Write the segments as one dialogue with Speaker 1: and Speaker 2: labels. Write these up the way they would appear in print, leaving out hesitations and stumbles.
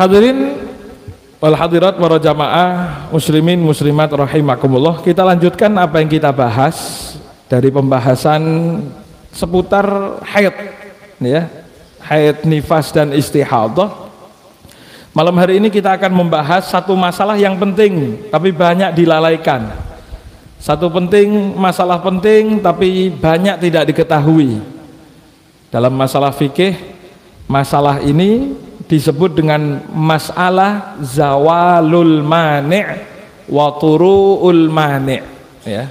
Speaker 1: Hadirin wal hadirat para jamaah muslimin muslimat rahimakumullah, kita lanjutkan apa yang kita bahas dari pembahasan seputar haid ya, haid, nifas dan istihadah. Malam hari ini kita akan membahas satu masalah yang penting tapi banyak dilalaikan. Satu masalah penting tapi banyak tidak diketahui. Dalam masalah fikih, masalah ini disebut dengan masalah zawalul mani' wa turu'ul mani' ya.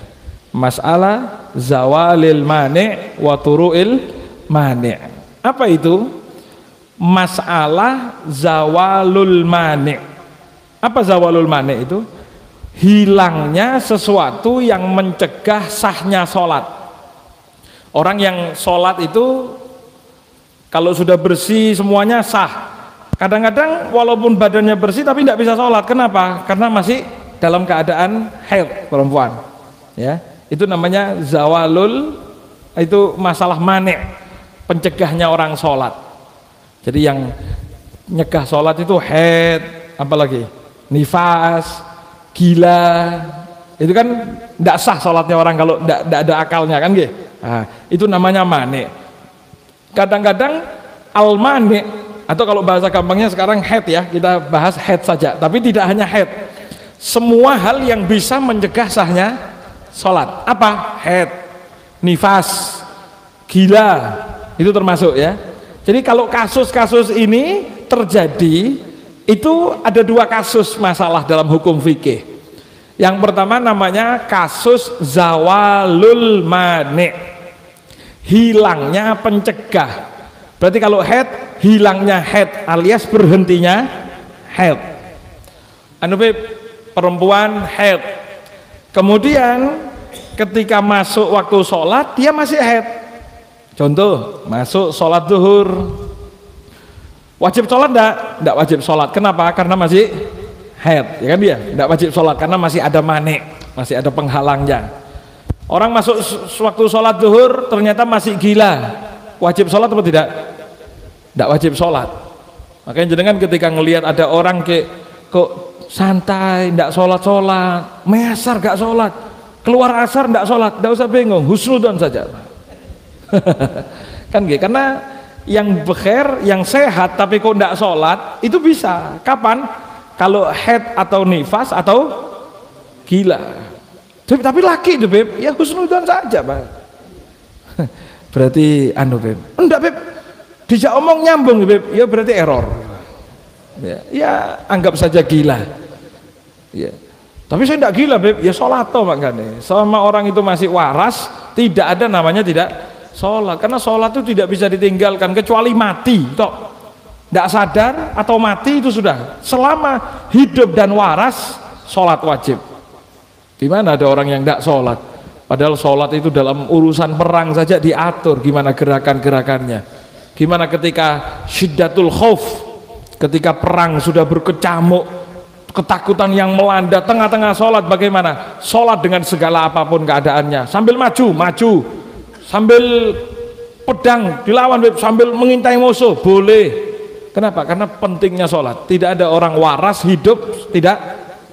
Speaker 1: Masalah zawalil mani' wa turu'il mani'. Apa itu? Masalah zawalul mani'. Apa zawalul mani' itu? Hilangnya sesuatu yang mencegah sahnya sholat. Orang yang sholat itu kalau sudah bersih semuanya sah. Kadang-kadang walaupun badannya bersih tapi tidak bisa sholat. Kenapa? Karena masih dalam keadaan haid perempuan. Ya, itu namanya zawalul, itu masalah mani', pencegahnya orang sholat. Jadi yang nyegah sholat itu haid, apalagi nifas, gila. Itu kan tidak sah sholatnya orang kalau tidak ada akalnya kan gitu. Nah, itu namanya mani'. Kadang-kadang al-mani', atau kalau bahasa gampangnya sekarang haid ya, kita bahas haid saja, tapi tidak hanya haid, semua hal yang bisa mencegah sahnya sholat. Apa? Haid, nifas, gila, itu termasuk ya. Jadi kalau kasus-kasus ini terjadi, itu ada dua kasus masalah dalam hukum fikih. Yang pertama namanya kasus zawalul mani', hilangnya pencegah. Berarti kalau haid, hilangnya haid alias berhentinya haid. Perempuan haid, kemudian ketika masuk waktu sholat dia masih haid. Contoh, masuk sholat zuhur, wajib sholat enggak wajib sholat. Kenapa? Karena masih haid, ya kan dia enggak wajib sholat karena masih ada mani', masih ada penghalangnya. Orang masuk waktu sholat zuhur ternyata masih gila, wajib sholat atau tidak? Tidak wajib sholat. Makanya jenengan ketika ngelihat ada orang kok santai, tidak sholat, measar gak sholat, keluar asar tidak sholat, tidak usah bingung, husnudzon saja. Kan gitu, karena yang bekher, yang sehat tapi kok tidak sholat itu bisa. Kapan? Kalau haid atau nifas atau gila. Tapi laki itu beb, ya husnudzon saja Pak. Berarti beb, enggak beb, dijak omong nyambung beb, ya berarti error. Ya anggap saja gila. Ya. Tapi saya tidak gila beb, ya sholat toh makanya. Selama orang itu masih waras, tidak ada namanya tidak sholat. Karena sholat itu tidak bisa ditinggalkan kecuali mati toh. Tidak sadar atau mati itu sudah. Selama hidup dan waras, sholat wajib. Di mana ada orang yang tidak sholat? Padahal sholat itu dalam urusan perang saja diatur gimana gerakan-gerakannya. Gimana ketika syiddatul khauf, ketika perang sudah berkecamuk, ketakutan yang melanda, tengah-tengah sholat bagaimana? Sholat dengan segala apapun keadaannya, sambil maju, sambil pedang dilawan, sambil mengintai musuh, boleh. Kenapa? Karena pentingnya sholat. Tidak ada orang waras hidup tidak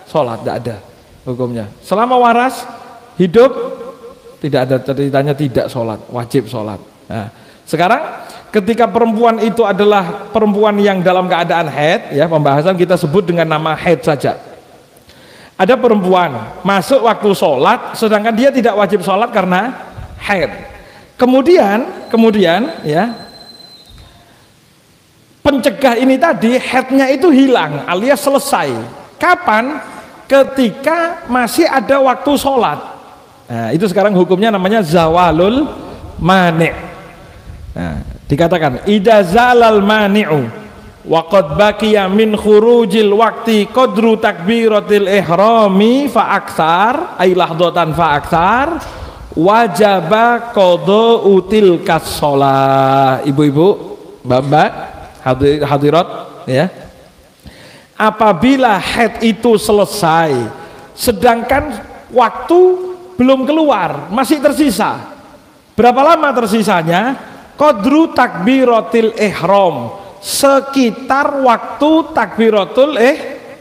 Speaker 1: sholat, tidak ada hukumnya. Selama waras hidup tidak ada ceritanya tidak sholat, wajib sholat. Nah, sekarang ketika perempuan itu adalah perempuan yang dalam keadaan haid, ya pembahasan kita sebut dengan nama haid saja. Ada perempuan masuk waktu sholat, sedangkan dia tidak wajib sholat karena haid. Kemudian ya pencegah ini tadi haidnya itu hilang alias selesai. Kapan? Ketika masih ada waktu sholat. Nah, itu sekarang hukumnya namanya zawalul mani'. Nah, dikatakan idza zalal mani'u wa qad baqiya min khurujil waqti qadru takbiratil ihrami fa aktsar ay lahdatan fa aktsar wajaba qada'u tilkas shalah. Ibu-ibu, Bapak, hadirat ya. Apabila haid itu selesai sedangkan waktu belum keluar, masih tersisa. Berapa lama tersisanya? Qadru takbiratil ihram, sekitar waktu takbiratul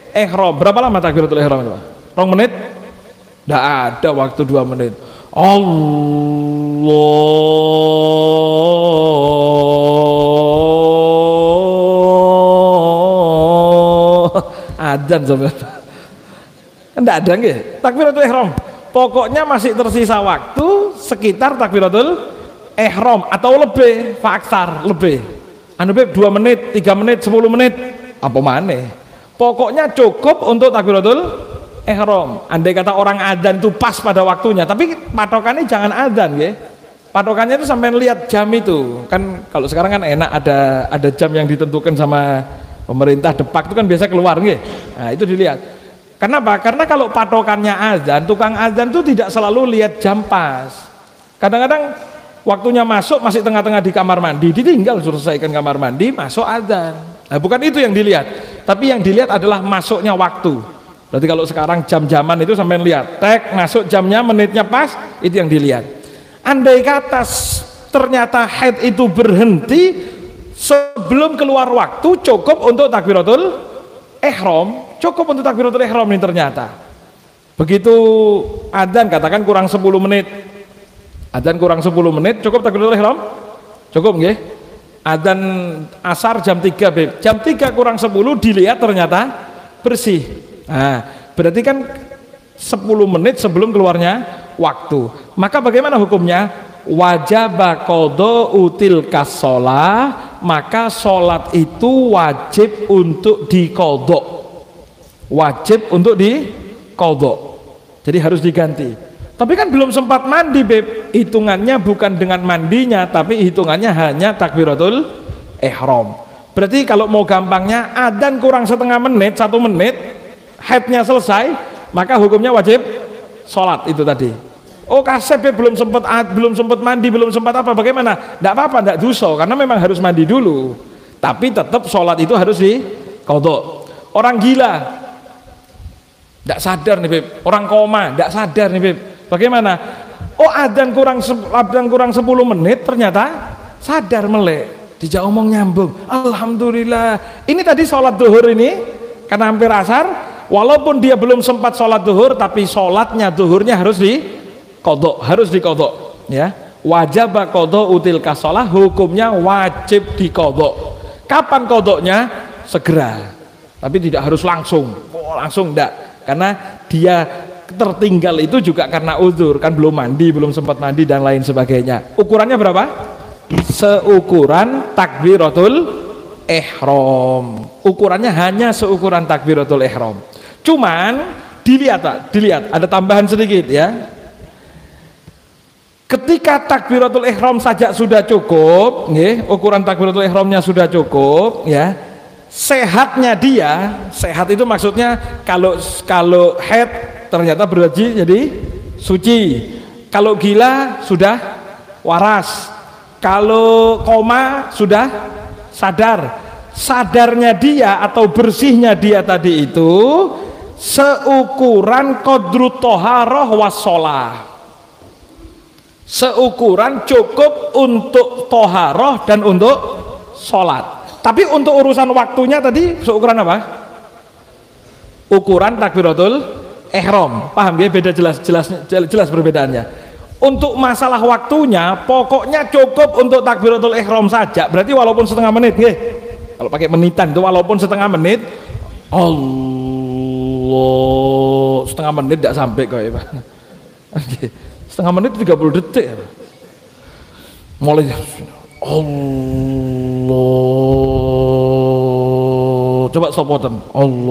Speaker 1: ihram. Berapa lama takbiratul ihram itu? 2 menit? Tidak ada waktu 2 menit. Allah adzan sampai. Tidak ada nggih takbiratul ihram. Pokoknya masih tersisa waktu sekitar takbiratul ihram atau lebih, faksar lebih. Anu beb 2 menit, 3 menit, 10 menit, apa maneh. Pokoknya cukup untuk takbiratul ihram. Andai kata orang adzan itu pas pada waktunya, tapi patokannya jangan adzan ya. Patokannya itu sampai lihat jam itu. Kan kalau sekarang kan enak ada jam yang ditentukan sama pemerintah Depak itu kan biasa keluar nggih. Nah, itu dilihat. Kenapa? Karena kalau patokannya azan, tukang azan itu tidak selalu lihat jam pas. Kadang-kadang waktunya masuk masih tengah-tengah di kamar mandi, ditinggal selesaikan kamar mandi, masuk azan. Nah, bukan itu yang dilihat, tapi yang dilihat adalah masuknya waktu. Berarti kalau sekarang jam-jaman itu sampai lihat, tek masuk jamnya, menitnya pas, itu yang dilihat. Andai kata ternyata haid itu berhenti sebelum keluar waktu, cukup untuk takbiratul ihram. Cukup untuk takbiratul ihram ini ternyata. Begitu adzan katakan kurang 10 menit. Adzan kurang 10 menit cukup takbiratul ihram? Cukup nggih? Adzan asar jam 3 beb. Jam 3 kurang 10 dilihat ternyata bersih. Nah, berarti kan 10 menit sebelum keluarnya waktu. Maka bagaimana hukumnya? Wajib qada'u tilka shalah, maka sholat itu wajib untuk diqadha. Wajib untuk diqadha. Jadi harus diganti. Tapi kan belum sempat mandi beb. Hitungannya bukan dengan mandinya, tapi hitungannya hanya takbiratul ihram. Berarti kalau mau gampangnya adzan kurang setengah menit, 1 menit, haidnya selesai, maka hukumnya wajib sholat itu tadi. Oh kasep belum sempat mandi, belum sempat apa, bagaimana? Tidak apa-apa, tidak dosa, karena memang harus mandi dulu. Tapi tetap sholat itu harus diqadha. Orang gila tidak sadar nih beb, orang koma tidak sadar nih beb, bagaimana? Oh adzan kurang 10 menit ternyata sadar melek, dijak omong nyambung, alhamdulillah. Ini tadi sholat duhur ini karena hampir asar, walaupun dia belum sempat sholat duhur, tapi sholatnya duhurnya harus diqadha ya. Wajib qada'u tilka shalah, hukumnya wajib diqadha. Kapan qadhanya? Segera, tapi tidak harus langsung enggak. Karena dia tertinggal itu juga karena uzur, kan belum mandi, belum sempat mandi dan lain sebagainya. Ukurannya berapa? Seukuran takbiratul ihram. Ukurannya hanya seukuran takbiratul ihram. Cuman dilihat ada tambahan sedikit ya. Ketika takbiratul ihram saja sudah cukup, ukuran takbiratul ihramnya sudah cukup ya. Sehatnya dia, sehat itu maksudnya kalau haid ternyata berhaji jadi suci, kalau gila sudah waras, kalau koma sudah sadarnya dia atau bersihnya dia tadi itu seukuran qadrut thaharah wassalah, seukuran cukup untuk thaharah dan untuk sholat. Tapi untuk urusan waktunya tadi seukuran apa? Ukuran takbiratul ihram. Paham ya? Beda jelas perbedaannya. Untuk masalah waktunya pokoknya cukup untuk takbiratul ihram saja. Berarti walaupun setengah menit nggih. Kalau pakai menitan itu walaupun setengah menit, Allah, setengah menit tidak sampai kok ya Pak. Setengah menit 30 detik. Mulai Allah, coba sopotan Allahu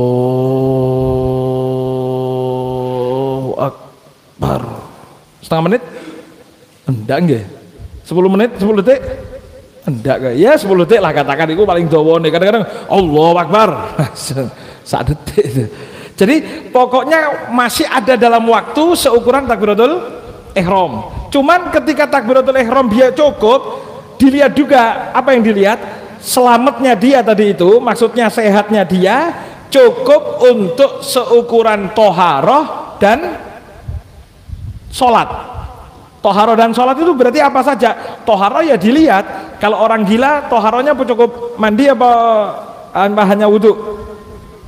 Speaker 1: Akbar. Setengah menit? Enggak nggih. 10 menit, 10 detik? Enggak nggih. Ya 10 detik lah katakan, itu paling dawa nih. Kadang-kadang Allahu Akbar. 1 detik. Jadi pokoknya masih ada dalam waktu seukuran takbiratul ihram. Cuman ketika takbiratul ihram dia cukup, dilihat juga apa yang dilihat, selamatnya dia tadi itu, maksudnya sehatnya dia cukup untuk seukuran toharoh dan sholat. Toharoh dan sholat itu berarti apa saja? Toharoh ya dilihat. Kalau orang gila, toharohnya cukup mandi apa hanya wudhu?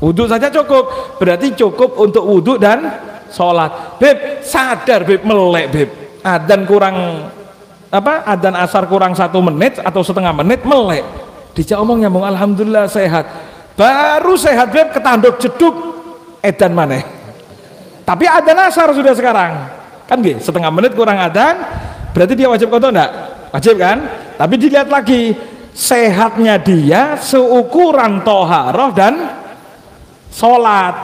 Speaker 1: Wudhu saja cukup. Berarti cukup untuk wudhu dan sholat. Beb, sadar beb, melek beb. Adzan kurang apa? Adzan asar kurang 1 menit atau setengah menit melek. Dijak omong nyambung, alhamdulillah sehat. Baru sehat beb, ketanduk jeduk edan maneh. Tapi adzan asar sudah sekarang. Kan gitu, setengah menit kurang adzan, berarti dia wajib qadha enggak? Wajib kan? Tapi dilihat lagi sehatnya dia seukuran toharoh dan sholat.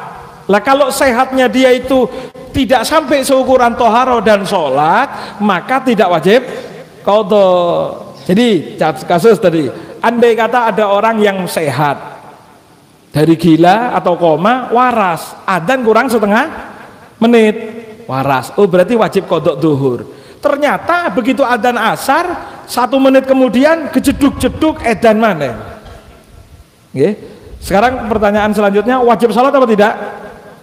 Speaker 1: Lah kalau sehatnya dia itu tidak sampai seukuran toharoh dan sholat, maka tidak wajib qadha. Jadi kasus tadi, andai kata ada orang yang sehat dari gila atau koma, waras, adzan kurang setengah menit, waras, oh berarti wajib qadha zuhur. Ternyata begitu adzan asar 1 menit kemudian kejeduk-jeduk edan maneh. Nggih. Sekarang pertanyaan selanjutnya, wajib sholat apa tidak?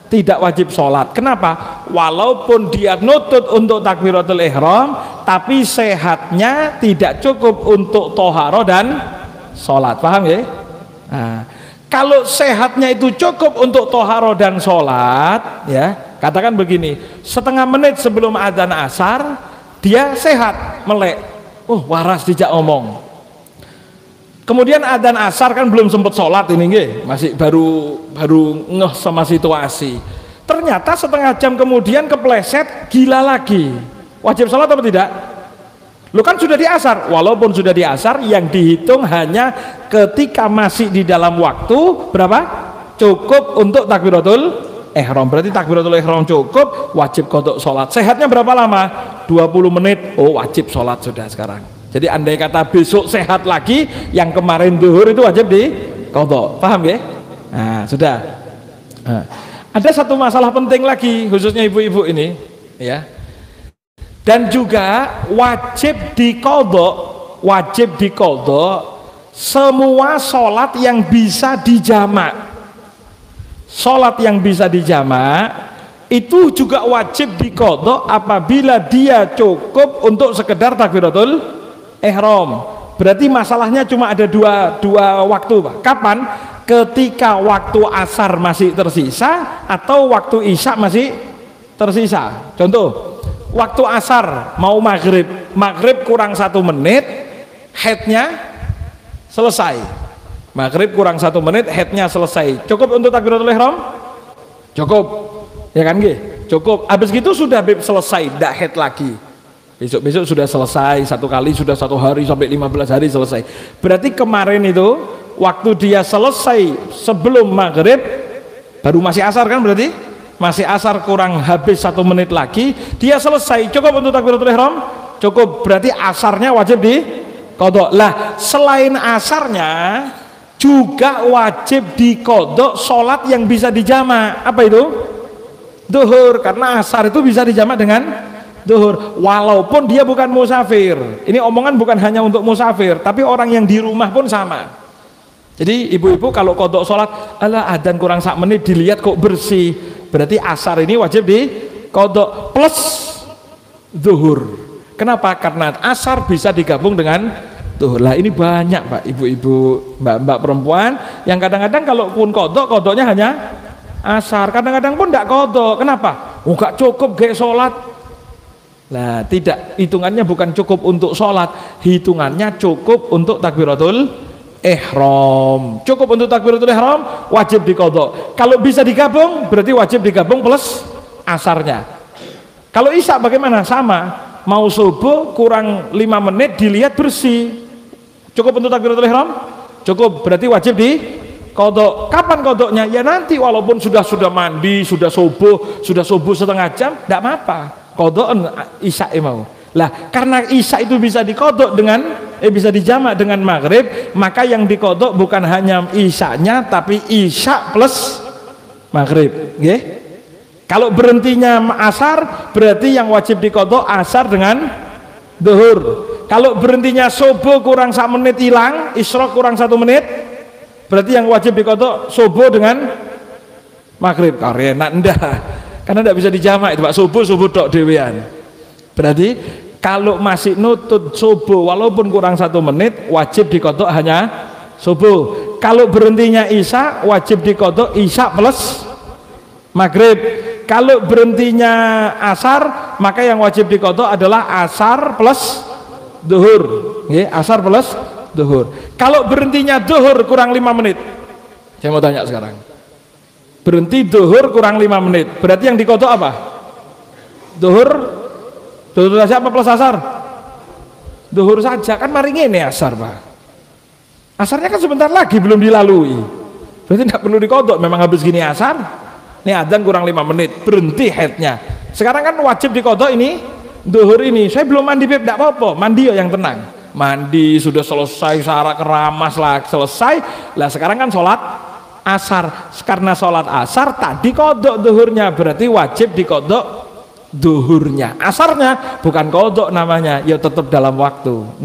Speaker 1: Tidak wajib sholat. Kenapa? Walaupun dia nutut untuk takbiratul ihram, tapi sehatnya tidak cukup untuk toharoh dan sholat. Paham ya? Nah, kalau sehatnya itu cukup untuk toharoh dan sholat, ya katakan begini, setengah menit sebelum adzan asar dia sehat, melek, oh waras dijak omong. Kemudian adzan asar kan belum sempat sholat ini nggih, masih baru ngeh sama situasi. Ternyata setengah jam kemudian kepleset gila lagi. Wajib sholat apa tidak? Lu kan sudah diasar, walaupun sudah diasar yang dihitung hanya ketika masih di dalam waktu berapa? Cukup untuk takbiratul ihram. Berarti takbiratul ihram cukup, wajib qadha sholat. Sehatnya berapa lama? 20 menit. Oh wajib sholat sudah sekarang. Jadi andai kata besok sehat lagi, yang kemarin zuhur itu wajib di qadha. Paham ya? Nah, sudah. Nah, ada satu masalah penting lagi khususnya ibu-ibu ini, ya. Dan juga wajib diqadha semua sholat yang bisa dijamak. Sholat yang bisa dijamak itu juga wajib diqadha apabila dia cukup untuk sekedar takbiratul ihram. Berarti masalahnya cuma ada dua waktu, Pak. Kapan? Ketika waktu asar masih tersisa atau waktu isya masih tersisa. Contoh, waktu asar mau maghrib kurang 1 menit, headnya selesai. Maghrib kurang 1 menit, headnya selesai. Cukup untuk takbiratul ihram? Cukup, ya kan nggih? Cukup. Habis gitu sudah selesai, tidak head lagi. Besok sudah selesai, 1 kali sudah 1 hari sampai 15 hari selesai. Berarti kemarin itu waktu dia selesai sebelum maghrib, baru masih asar kan, berarti masih asar kurang habis 1 menit lagi dia selesai. Cukup untuk takbiratul ihram? Cukup. Berarti asarnya wajib di qadha. Lah selain asarnya juga wajib di qadha sholat yang bisa dijamak. Apa itu? Zuhur. Karena asar itu bisa dijamak dengan zuhur walaupun dia bukan musafir. Ini omongan bukan hanya untuk musafir, tapi orang yang di rumah pun sama. Jadi ibu-ibu kalau qadha sholat, alah adzan kurang 1 menit dilihat kok bersih, berarti asar ini wajib di qadha plus zuhur. Kenapa? Karena asar bisa digabung dengan zuhur. Lah ini banyak Pak, ibu-ibu, mbak-mbak perempuan yang kadang-kadang kalaupun qadha-qadhanya hanya asar, kadang-kadang pun tidak qadha. Kenapa? Oh gak cukup kayak sholat. Lah tidak, hitungannya bukan cukup untuk sholat, hitungannya cukup untuk takbiratul ihram. Cukup untuk takbiratul ihram wajib diqadha. Kalau bisa digabung berarti wajib digabung plus asarnya. Kalau isya bagaimana? Sama, mau subuh kurang 5 menit dilihat bersih, cukup untuk takbiratul ihram? Cukup, berarti wajib diqadha. Kapan qadhanya? Ya nanti walaupun sudah mandi, sudah subuh setengah jam, tidak apa-apa, qadhaan isya mau. Lah karena isya itu bisa diqadha dengan bisa dijamak dengan maghrib, maka yang diqadha bukan hanya isyanya tapi isya plus maghrib, nggih. Kalau berhentinya asar berarti yang wajib diqadha asar dengan zuhur. Kalau berhentinya subuh kurang 1 menit hilang, isyraq kurang 1 menit, berarti yang wajib diqadha subuh dengan maghrib. Karena ndak, karena tidak bisa dijamak itu Pak, subuh tok dewean. Berarti Kalau masih nutut subuh walaupun kurang 1 menit, wajib dikodok hanya subuh. Kalau berhentinya isya, wajib dikodok isya plus maghrib. Kalau berhentinya asar, maka yang wajib dikodok adalah asar plus duhur. Asar plus duhur. Kalau berhentinya duhur kurang 5 menit, saya mau tanya sekarang, berhenti duhur kurang 5 menit, berarti yang dikodok apa? Duhur saja apa plus asar? Duhur saja, kan mari ngene asar Pak. Asarnya kan sebentar lagi belum dilalui, berarti tidak perlu dikodok. Memang habis gini asar, ini adzan kurang 5 menit, berhenti headnya. Sekarang kan wajib dikodok ini duhur ini. Saya belum mandi Beb, tidak apa-apa, mandi yuk yang tenang. Mandi sudah selesai, syarat keramas lah selesai. Lah sekarang kan sholat asar. Karena sholat asar tadi kodok duhurnya, berarti wajib dikodok duhurnya. Asarnya bukan kodok namanya, ya tetap dalam waktu.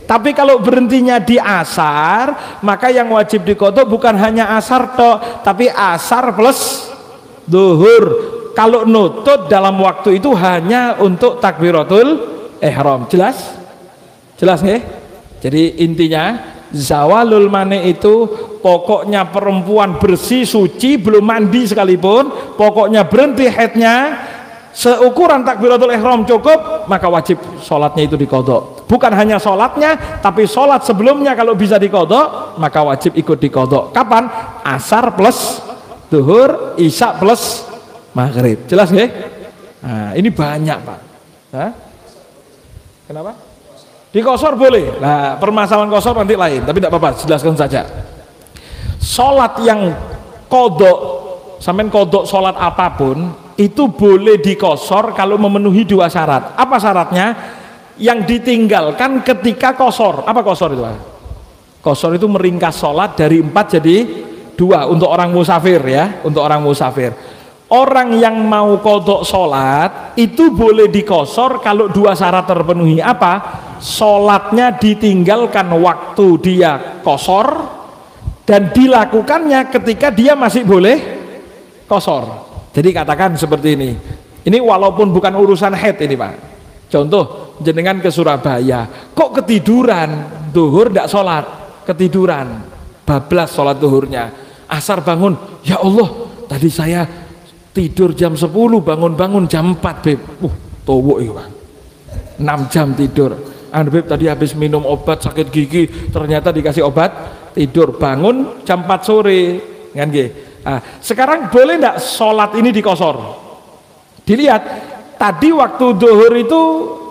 Speaker 1: Tapi kalau berhentinya di asar, maka yang wajib dikodok bukan hanya asar tok, tapi asar plus duhur. Kalau nutut dalam waktu itu hanya untuk takbiratul ihram. Jelas? Jelas nggih? Jadi intinya zawalul mani itu pokoknya perempuan bersih suci belum mandi sekalipun, pokoknya berhenti haidnya seukuran takbiratul ihram cukup, maka wajib sholatnya itu dikodok. Bukan hanya sholatnya, tapi sholat sebelumnya kalau bisa dikodok, maka wajib ikut dikodok. Kapan? Asar plus duhur, isya plus maghrib. Jelas nggih? Nah, ini banyak Pak. Hah? Kenapa? Dikosor boleh. Nah, permasalahan kosor nanti lain, tapi tidak apa-apa, jelaskan saja. Sholat yang kodok, sampai kodok sholat apapun, itu boleh dikosor kalau memenuhi 2 syarat. Apa syaratnya? Yang ditinggalkan ketika kosor. Apa kosor itu? Kosor itu meringkas sholat dari 4 jadi 2 untuk orang musafir ya, untuk orang musafir. Orang yang mau kodok sholat itu boleh dikosor kalau 2 syarat terpenuhi. Apa? Sholatnya ditinggalkan waktu dia kosor, dan dilakukannya ketika dia masih boleh kosor. Jadi katakan seperti ini walaupun bukan urusan haid ini Pak. Contoh, jenengan ke Surabaya, kok ketiduran, duhur tidak sholat, ketiduran, bablas sholat duhurnya. Asar bangun, ya Allah, tadi saya tidur jam 10, bangun-bangun jam 4 Beb. Towok itu Pak, 6 jam tidur. Beb tadi habis minum obat sakit gigi, ternyata dikasih obat tidur, bangun jam 4 sore kan gitu. Sekarang boleh enggak sholat ini dikosor? Dilihat tadi waktu duhur itu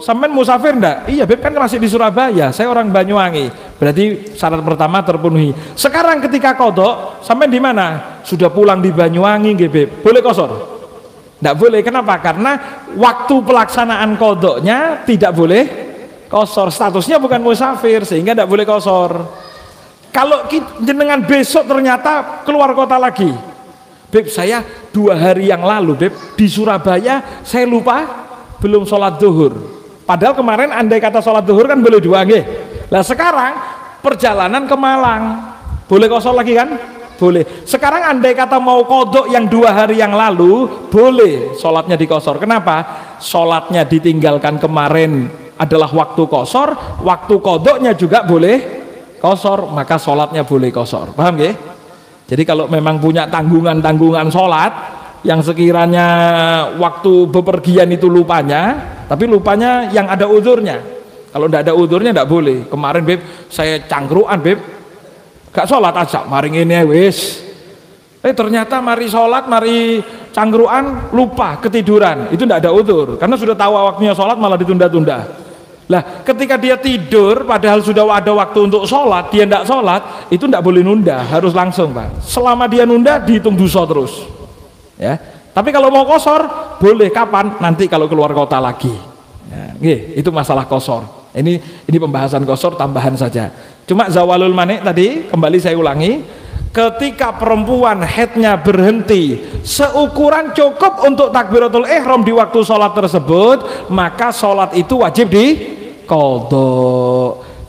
Speaker 1: sampean musafir enggak? Iya Beb, kan masih di Surabaya, saya orang Banyuwangi, berarti syarat pertama terpenuhi. Sekarang ketika kodok sampean di mana? Sudah pulang di Banyuwangi nggih Beb, boleh kosor? Enggak boleh. Kenapa? Karena waktu pelaksanaan kodoknya tidak boleh kosor, statusnya bukan musafir sehingga tidak boleh kosor. Kalau jenengan besok ternyata keluar kota lagi, Beb saya 2 hari yang lalu Beb di Surabaya saya lupa belum sholat duhur, padahal kemarin andai kata sholat duhur kan boleh 2 nggih. Lah sekarang perjalanan ke Malang, boleh kosor lagi kan? Boleh. Sekarang andai kata mau kodok yang 2 hari yang lalu, boleh sholatnya dikosor. Kenapa? Sholatnya ditinggalkan kemarin adalah waktu kosor, waktu kodoknya juga boleh kosor, maka sholatnya boleh kosor. Paham ya? Jadi kalau memang punya tanggungan sholat yang sekiranya waktu bepergian itu lupanya, tapi lupanya yang ada uzurnya. Kalau tidak ada uzurnya tidak boleh. Kemarin Beb saya cangkruan Beb, gak sholat aja, mari ini wis. Ternyata mari sholat, mari cangkruan, lupa ketiduran, itu tidak ada uzur, karena sudah tahu waktunya sholat malah ditunda-tunda. Lah ketika dia tidur padahal sudah ada waktu untuk sholat, dia tidak sholat, itu tidak boleh nunda, harus langsung Pak. Selama dia nunda dihitung dosa terus ya. Tapi kalau mau kosor boleh, kapan? Nanti kalau keluar kota lagi ya, itu masalah kosor. Ini pembahasan kosor tambahan saja. Cuma zawalul mani tadi kembali saya ulangi, ketika perempuan haidnya berhenti seukuran cukup untuk takbiratul ihram di waktu sholat tersebut, maka sholat itu wajib dikodok.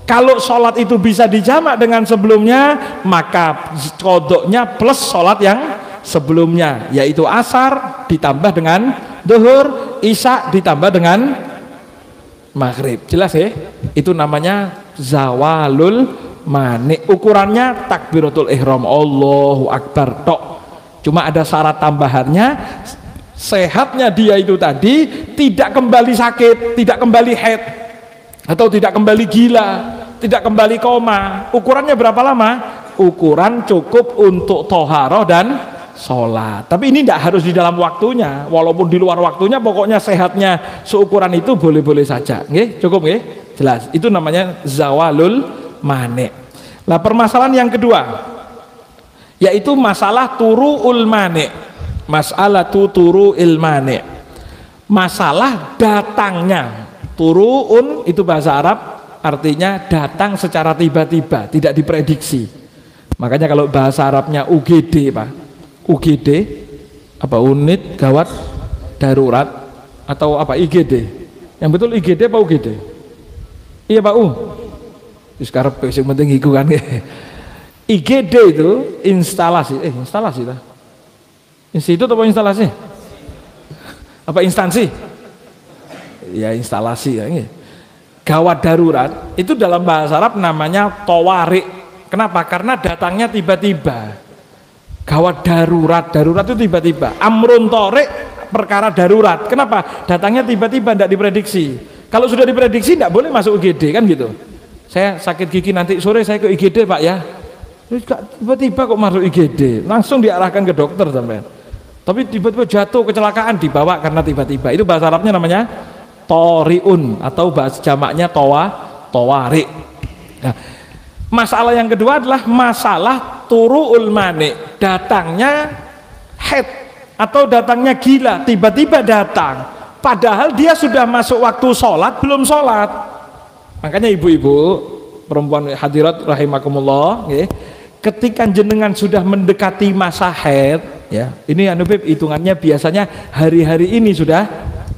Speaker 1: Kalau sholat itu bisa dijamak dengan sebelumnya, maka kodoknya plus sholat yang sebelumnya, yaitu asar ditambah dengan duhur, isya ditambah dengan maghrib. Jelas ya? Itu namanya zawalul mani. Ukurannya takbiratul ihram, Allahu akbar tok. Cuma ada syarat tambahannya, sehatnya dia itu tadi tidak kembali sakit, tidak kembali haid, atau tidak kembali gila, tidak kembali koma. Ukurannya berapa lama? Ukuran cukup untuk toharoh dan sholat. Tapi ini tidak harus di dalam waktunya, walaupun di luar waktunya, pokoknya sehatnya seukuran itu boleh-boleh saja. Nggih, cukup nggih? Jelas. Itu namanya zawalul mani. Nah, permasalahan yang kedua yaitu masalah turu'ul mani. Masalah turu'il mani. Masalah datangnya. Turu'un itu bahasa Arab artinya datang secara tiba-tiba, tidak diprediksi. Makanya kalau bahasa Arabnya UGD, Pak. UGD apa, unit gawat darurat, atau apa, IGD. Yang betul IGD apa UGD? Iya Pak sekarang yang penting iku kan. IGD itu instalasi lah. Institut atau instalasi? Apa instansi? Ya instalasi ya. Gawat darurat itu dalam bahasa Arab namanya tawarik. Kenapa? Karena datangnya tiba-tiba. Gawat darurat itu tiba-tiba. Amrun tarik, perkara darurat. Kenapa? Datangnya tiba-tiba, tidak diprediksi. Kalau sudah diprediksi tidak boleh masuk IGD kan gitu. Saya sakit gigi nanti sore saya ke IGD Pak ya. Tiba-tiba kok masuk IGD, langsung diarahkan ke dokter sampai. Tapi tiba-tiba jatuh kecelakaan, dibawa karena tiba-tiba. Itu bahasa Arabnya namanya toriun, atau bahasa jamaknya tawarik. Nah, masalah yang kedua adalah masalah turu'ul mani, datangnya haid atau datangnya gila, tiba-tiba datang padahal dia sudah masuk waktu sholat, belum sholat. Makanya ibu-ibu perempuan hadirat rahimakumullah, ketika jenengan sudah mendekati masa haid ya, ini hitungannya biasanya hari-hari ini sudah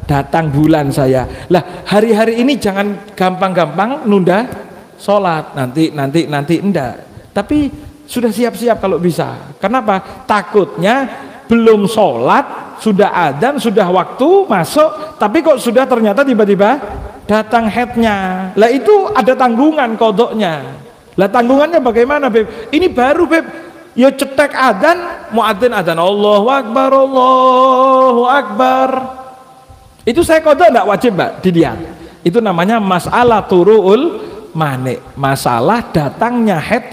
Speaker 1: datang bulan saya lah, hari-hari ini jangan gampang-gampang nunda sholat, nanti enggak, tapi sudah siap-siap kalau bisa. Kenapa? Takutnya belum sholat, sudah adzan, sudah waktu masuk, tapi kok sudah ternyata tiba-tiba datang haidnya. Lah itu ada tanggungan kodoknya. Lah tanggungannya bagaimana Beb? Ini baru Beb, ya cetek adzan, muadzin adzan Allahu Akbar, Allahu Akbar. Itu saya kodok enggak wajib Mbak dilihat. Itu namanya masalah turu'ul mani, masalah datangnya haid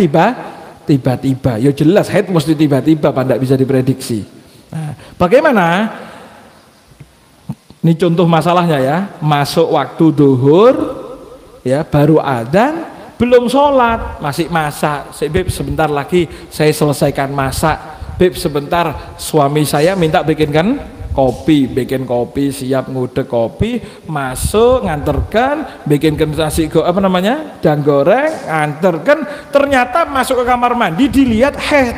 Speaker 1: tiba-tiba. Ya jelas haid mesti tiba-tiba, Pak, enggak bisa diprediksi. Nah, bagaimana? Ini contoh masalahnya ya, masuk waktu duhur ya, baru adzan, belum sholat, masih masak. Beb sebentar lagi saya selesaikan masak. Beb sebentar suami saya minta bikin kopi, siap ngudek kopi, masuk nganterkan, bikinkan nasi dan goreng, nganterkan, ternyata masuk ke kamar mandi dilihat haid.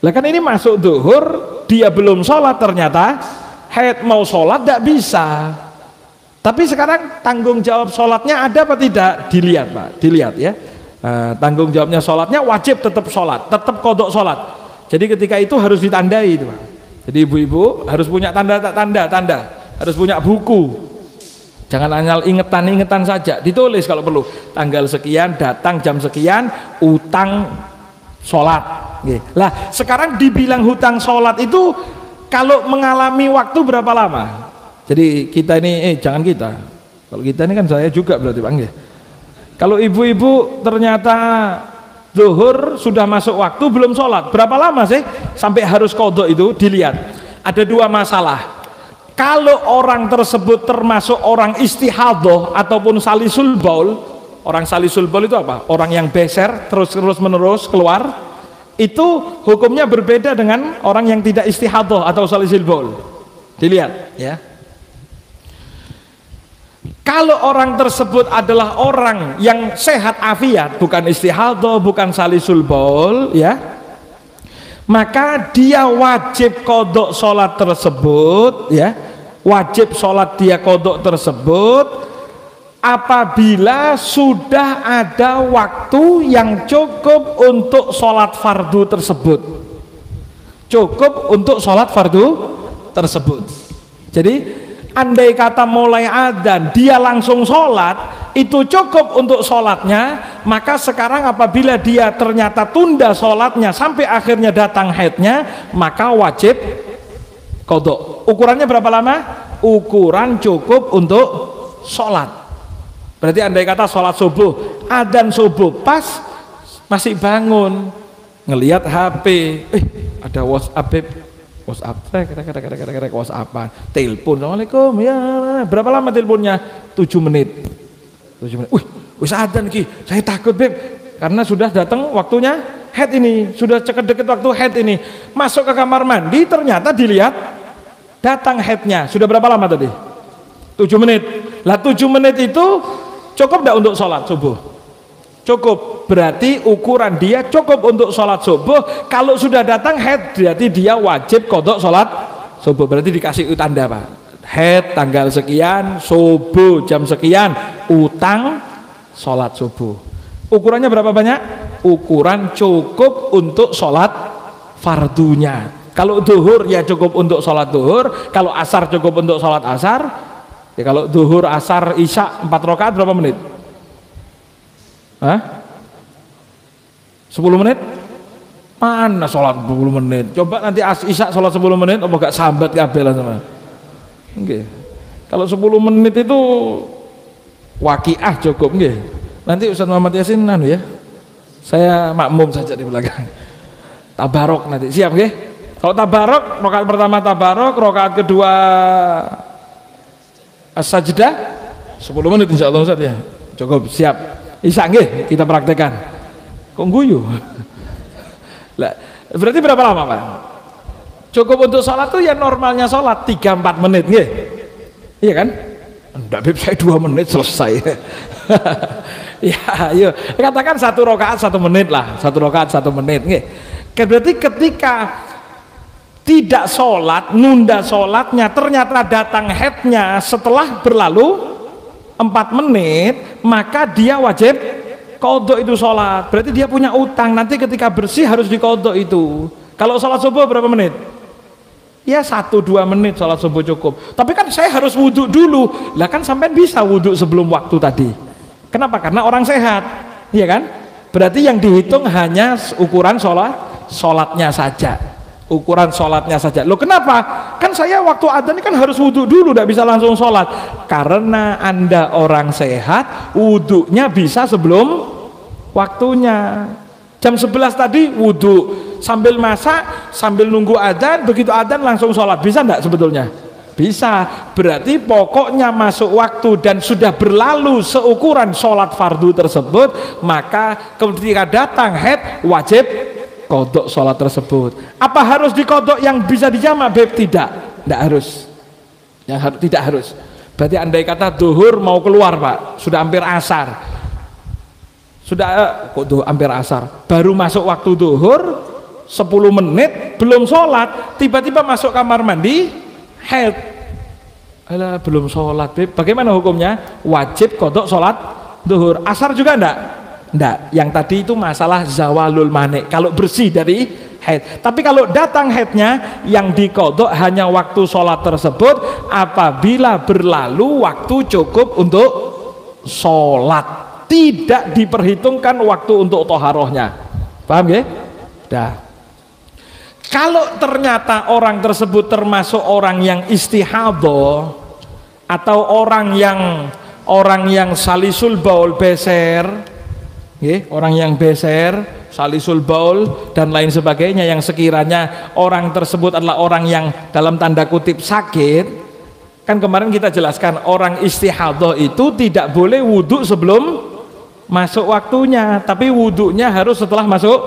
Speaker 1: Lah kan ini masuk duhur, dia belum sholat, ternyata haid, mau sholat tidak bisa. Tapi sekarang tanggung jawab sholatnya ada apa tidak? Dilihat Pak, dilihat ya. Tanggung jawabnya sholatnya wajib tetap sholat, tetap kodok sholat. Jadi ketika itu harus ditandai itu Pak. Jadi ibu-ibu harus punya tanda, harus punya buku. Jangan hanya ingetan saja, ditulis kalau perlu. Tanggal sekian, datang jam sekian, utang sholat. Lah sekarang dibilang hutang sholat itu kalau mengalami waktu berapa lama? Jadi kita ini, jangan kita. Kalau kita ini kan saya juga berarti Bang ya. Kalau ibu-ibu ternyata zuhur sudah masuk waktu belum sholat, berapa lama sih sampai harus kodok? Itu dilihat. Ada dua masalah. Kalau orang tersebut termasuk orang istihadah ataupun salisul baul. Orang salisul baul itu apa? Orang yang beser terus menerus keluar. Itu hukumnya berbeda dengan orang yang tidak istihadah atau salisul baul. Dilihat ya. Kalau orang tersebut adalah orang yang sehat afiat, bukan istihadah, bukan salisul baul ya, maka dia wajib kodok sholat tersebut ya, wajib sholat dia kodok tersebut apabila sudah ada waktu yang cukup untuk sholat fardu tersebut, cukup untuk sholat fardu tersebut. Jadi andai kata mulai adzan dia langsung sholat, itu cukup untuk sholatnya. Maka sekarang apabila dia ternyata tunda sholatnya sampai akhirnya datang haidnya, maka wajib qadha. Ukurannya berapa lama? Ukuran cukup untuk sholat. Berarti andai kata sholat subuh, adzan subuh pas masih bangun, ngelihat HP, ada WhatsApp, WhatsApp, telepon, assalamualaikum, ya berapa lama teleponnya? 7 menit. 7 menit. Wis adzan ki, saya takut beb, karena sudah datang waktunya haid ini, sudah deket waktu haid ini. Masuk ke kamar mandi, ternyata dilihat datang haidnya. Sudah berapa lama tadi? 7 menit. Lah 7 menit itu cukup enggak untuk sholat subuh? Cukup. Berarti ukuran dia cukup untuk sholat subuh. Kalau sudah datang haid, berarti dia wajib qadha sholat subuh. Berarti dikasih tanda Pak, haid tanggal sekian, subuh jam sekian, utang sholat subuh. Ukurannya berapa banyak? Ukuran cukup untuk sholat fardunya. Kalau duhur ya cukup untuk sholat duhur, kalau asar cukup untuk sholat asar. Ya, kalau duhur, asar, isya 4 rakaat berapa menit? Hah? 10 menit? Mana sholat 10 menit? Coba nanti isya sholat 10 menit, apa gak sambat kabeh lah sama. Nggih. Kalau 10 menit itu waqiah cukup nggih. Nanti Ustaz Muhammad Yasin ya. Saya makmum saja di belakang. Tabarok nanti. Siap nggih? Kalau tabarok, rakaat pertama tabarok, rakaat kedua as-sajdah 10 menit insyaallah Ustaz ya. Cukup, siap. Isya nggih kita praktekkan. Kok guyu? Lah, berarti berapa lama, Pak? Cukup untuk sholat tuh ya normalnya sholat 3-4 menit nggih. Iya kan? Enggak, Beb, saya 2 menit selesai. Ya, ayo katakan 1 rakaat 1 menit lah, 1 rakaat 1 menit nggih. Berarti ketika tidak sholat, nunda sholatnya, ternyata datang haidnya setelah berlalu 4 menit, maka dia wajib qadha itu sholat. Berarti dia punya utang, nanti ketika bersih harus diqadha itu. Kalau sholat subuh berapa menit? Ya 1-2 menit sholat subuh cukup. Tapi kan saya harus wudhu dulu. Lah kan sampai bisa wudhu sebelum waktu tadi. Kenapa? Karena orang sehat, iya kan? Berarti yang dihitung hanya ukuran sholatnya saja. Ukuran sholatnya saja. Loh kenapa? Kan saya waktu adzan ini kan harus wudhu dulu, tidak bisa langsung sholat. Karena Anda orang sehat, wudhunya bisa sebelum waktunya. Jam 11 tadi wudhu, sambil masak, sambil nunggu adzan, begitu adzan langsung sholat. Bisa enggak sebetulnya? Bisa. Berarti pokoknya masuk waktu dan sudah berlalu seukuran sholat fardu tersebut, maka ketika datang haid wajib qadha sholat tersebut. Apa harus diqadha yang bisa dijamak, Beb? Tidak harus. Tidak harus. Berarti andai kata duhur mau keluar, Pak, sudah hampir asar. Hampir asar. Baru masuk waktu duhur 10 menit belum sholat, tiba-tiba masuk kamar mandi haid. Alah, belum sholat, Beb. Bagaimana hukumnya? Wajib qadha sholat duhur. Asar juga enggak? Enggak, yang tadi itu masalah zawalul mani, kalau bersih dari haid. Tapi kalau datang haidnya, yang diqadha hanya waktu sholat tersebut apabila berlalu waktu cukup untuk sholat, tidak diperhitungkan waktu untuk toharohnya. Paham ya? Dah. Kalau ternyata orang tersebut termasuk orang yang istihadhah atau orang yang salisul baul beser, orang yang beser, salisul baul dan lain sebagainya, yang sekiranya orang tersebut adalah orang yang dalam tanda kutip sakit. Kan kemarin kita jelaskan orang istihadhah itu tidak boleh wudhu sebelum masuk waktunya, tapi wudhunya harus setelah masuk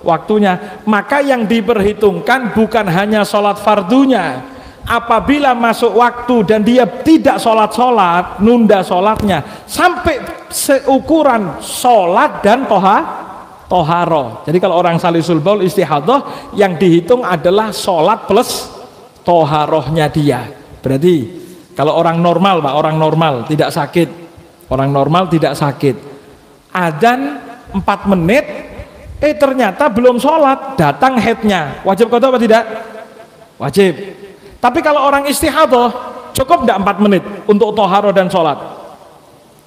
Speaker 1: waktunya. Maka yang diperhitungkan bukan hanya sholat fardunya. Apabila masuk waktu dan dia tidak sholat, nunda sholatnya sampai seukuran sholat dan toharoh. Jadi kalau orang salisul baul istihadhah, yang dihitung adalah sholat plus toharohnya dia. Berarti kalau orang normal, Pak, orang normal tidak sakit, adzan 4 menit, ternyata belum sholat, datang haidnya, wajib qadha apa tidak? Wajib. Tapi kalau orang istihadhah Cukup enggak 4 menit untuk toharoh dan sholat?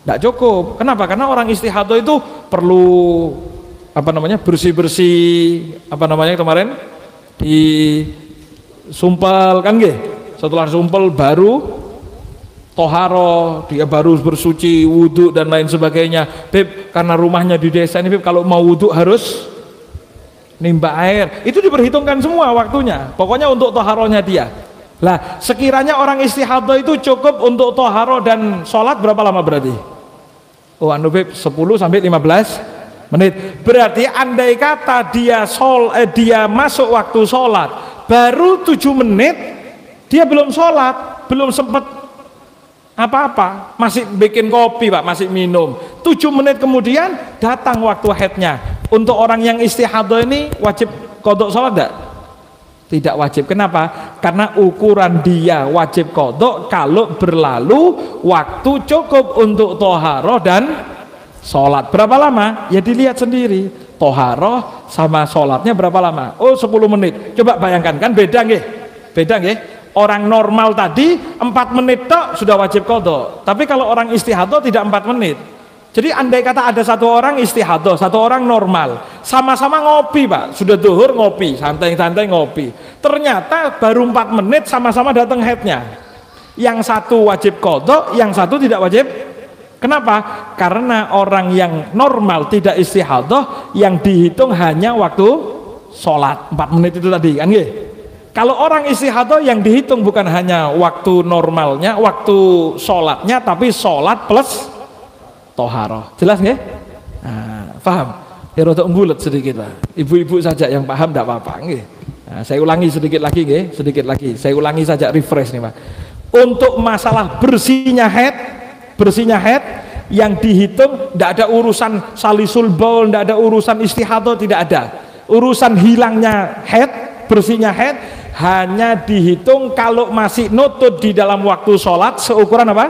Speaker 1: Enggak cukup. Kenapa? Karena orang istihadah itu perlu bersih-bersih kemarin di sumpel kan nggih. Setelah sumpel baru toharoh, dia baru bersuci, wudhu dan lain sebagainya. Beb, karena rumahnya di desa ini Beb, kalau mau wudhu harus nimba air. Itu diperhitungkan semua waktunya. Pokoknya untuk toharohnya dia. Lah, sekiranya orang istihadah itu cukup untuk toharoh dan sholat berapa lama berarti? Oh, Beb, 10 sampai 15 menit. Berarti andai kata dia masuk waktu sholat baru 7 menit, dia belum sholat, belum sempat apa-apa, masih bikin kopi Pak, masih minum. 7 menit kemudian datang waktu haidnya. Untuk orang yang istihadah ini wajib qadha sholat enggak? Tidak wajib. Kenapa? Karena ukuran dia wajib qadha kalau berlalu waktu cukup untuk toharoh dan sholat. Berapa lama? Ya dilihat sendiri. Toharoh sama sholatnya berapa lama? Oh, 10 menit. Coba bayangkan, kan beda nggih? Beda nggih? Orang normal tadi 4 menit tok sudah wajib qadha. Tapi kalau orang istihadah tidak 4 menit. Jadi andai kata ada satu orang istihadah, satu orang normal, sama-sama ngopi Pak, sudah zuhur ngopi, santai-santai ngopi. Ternyata baru 4 menit sama-sama datang haidnya. Yang satu wajib qadha, yang satu tidak wajib. Kenapa? Karena orang yang normal tidak istihadah, yang dihitung hanya waktu sholat 4 menit itu tadi kan nggih. Kalau orang istihadah yang dihitung bukan hanya waktu normalnya, waktu sholatnya, tapi sholat plus toharoh. Jelas nggih? Nah, paham? Ya rada bulet sedikit Pak. Ibu-ibu saja yang paham tidak apa-apa nggih. Nah, saya ulangi sedikit lagi nggih, sedikit lagi. Saya ulangi saja, refresh nih Pak. Untuk masalah bersihnya haid yang dihitung tidak ada urusan salisul baul, tidak ada urusan istihadah, tidak ada. Urusan hilangnya haid, bersihnya haid hanya dihitung kalau masih nutut di dalam waktu sholat seukuran apa?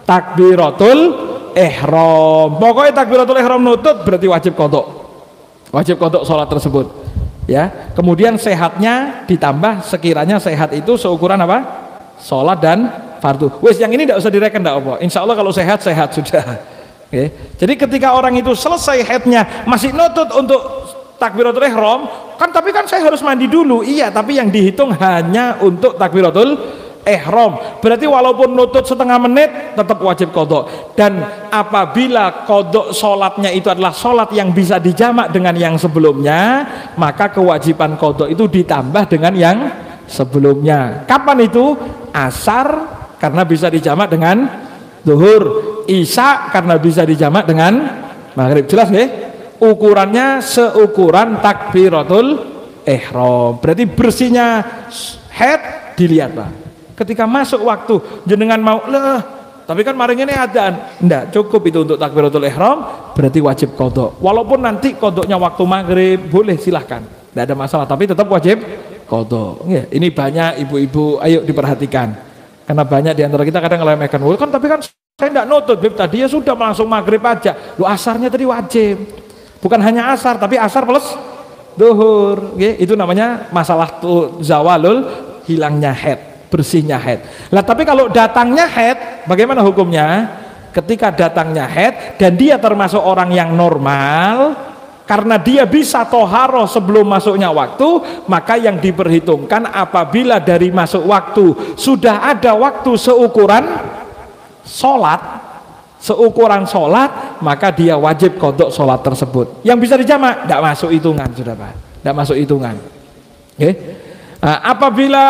Speaker 1: Takbiratul ihram. Pokoknya takbiratul ihram nutut berarti wajib qadha. Wajib qadha sholat tersebut. Ya. Kemudian sehatnya ditambah, sekiranya sehat itu seukuran apa? Sholat dan fardu. Wes yang ini tidak usah direken enggak apa. Insya Allah kalau sehat sudah. Okay. Jadi ketika orang itu selesai haidnya masih nutut untuk takbiratul ihram, tapi kan saya harus mandi dulu. Iya, tapi yang dihitung hanya untuk takbiratul ihram. Berarti walaupun nutut setengah menit tetap wajib qadha. Dan apabila qadha sholatnya itu adalah sholat yang bisa dijamak dengan yang sebelumnya, maka kewajiban qadha itu ditambah dengan yang sebelumnya. Kapan itu? Asar karena bisa dijamak dengan zuhur, isya karena bisa dijamak dengan maghrib. Jelas nggih? Ukurannya seukuran takbiratul ihram. Berarti bersihnya haid dilihat Pak. Ketika masuk waktu jenengan mau tapi kan maring ini adzan, enggak cukup itu untuk takbiratul ihram, berarti wajib qadha. Walaupun nanti qadhanya waktu maghrib boleh, silahkan, enggak ada masalah, tapi tetap wajib qadha. Ini banyak ibu-ibu, ayo diperhatikan, karena banyak diantara kita kadang ngelemehkan, kan tapi kan saya enggak nutut Beb, tadi ya sudah langsung maghrib aja. Lu asarnya tadi wajib, bukan hanya asar tapi asar plus duhur. Itu namanya masalah zawalul, hilangnya haid, bersihnya haid. Lah tapi kalau datangnya haid bagaimana hukumnya? Ketika datangnya haid dan dia termasuk orang yang normal, karena dia bisa toharoh sebelum masuknya waktu, maka yang diperhitungkan apabila dari masuk waktu sudah ada waktu seukuran sholat, maka dia wajib qadha sholat tersebut. Yang bisa dijamak tidak masuk hitungan, sudah Pak, tidak masuk hitungan. Apabila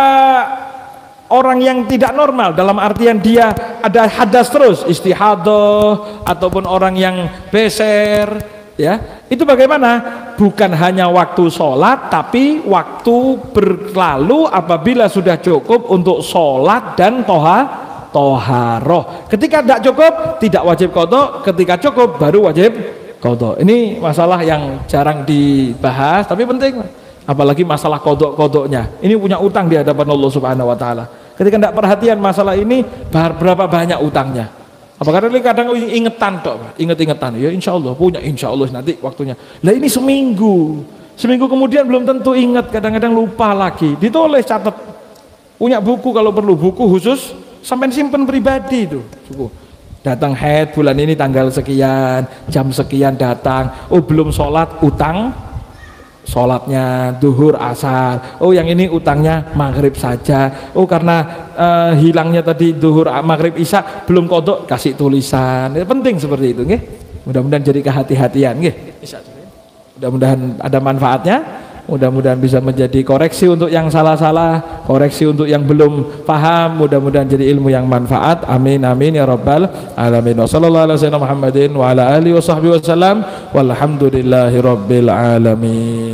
Speaker 1: orang yang tidak normal dalam artian dia ada hadas terus, istihadah, ataupun orang yang beser, ya itu bagaimana? Bukan hanya waktu sholat, tapi waktu berlalu apabila sudah cukup untuk sholat dan toharoh. Ketika tidak cukup tidak wajib qadha, ketika cukup baru wajib qadha. Ini masalah yang jarang dibahas tapi penting, apalagi masalah qadha-qadhanya. Ini punya utang di hadapan Allah Subhanahu wa taala. Ketika tidak perhatian masalah ini, berapa banyak utangnya. Apakah kadang ingetan tok, inget-ingetan, ya insya Allah punya, insya Allah nanti waktunya. Lah ini seminggu kemudian belum tentu ingat, kadang-kadang lupa lagi. Ditulis, catat, punya buku kalau perlu, buku khusus sampai simpen pribadi itu suku. Datang haid bulan ini tanggal sekian, jam sekian datang, oh belum sholat, utang sholatnya duhur asar, oh yang ini utangnya maghrib saja, oh karena hilangnya tadi duhur maghrib isya belum kodok, kasih tulisan. Penting seperti itu nggih. Mudah-mudahan jadi kehati-hatian nggih. Mudah-mudahan ada manfaatnya, mudah-mudahan bisa menjadi koreksi untuk yang salah-salah, koreksi untuk yang belum paham, mudah-mudahan jadi ilmu yang manfaat. Amin amin ya rabbal alamin. Wassallallahu ala sayyidina Muhammadin wa ala alihi washabbihi wasallam walhamdulillahi rabbil alamin.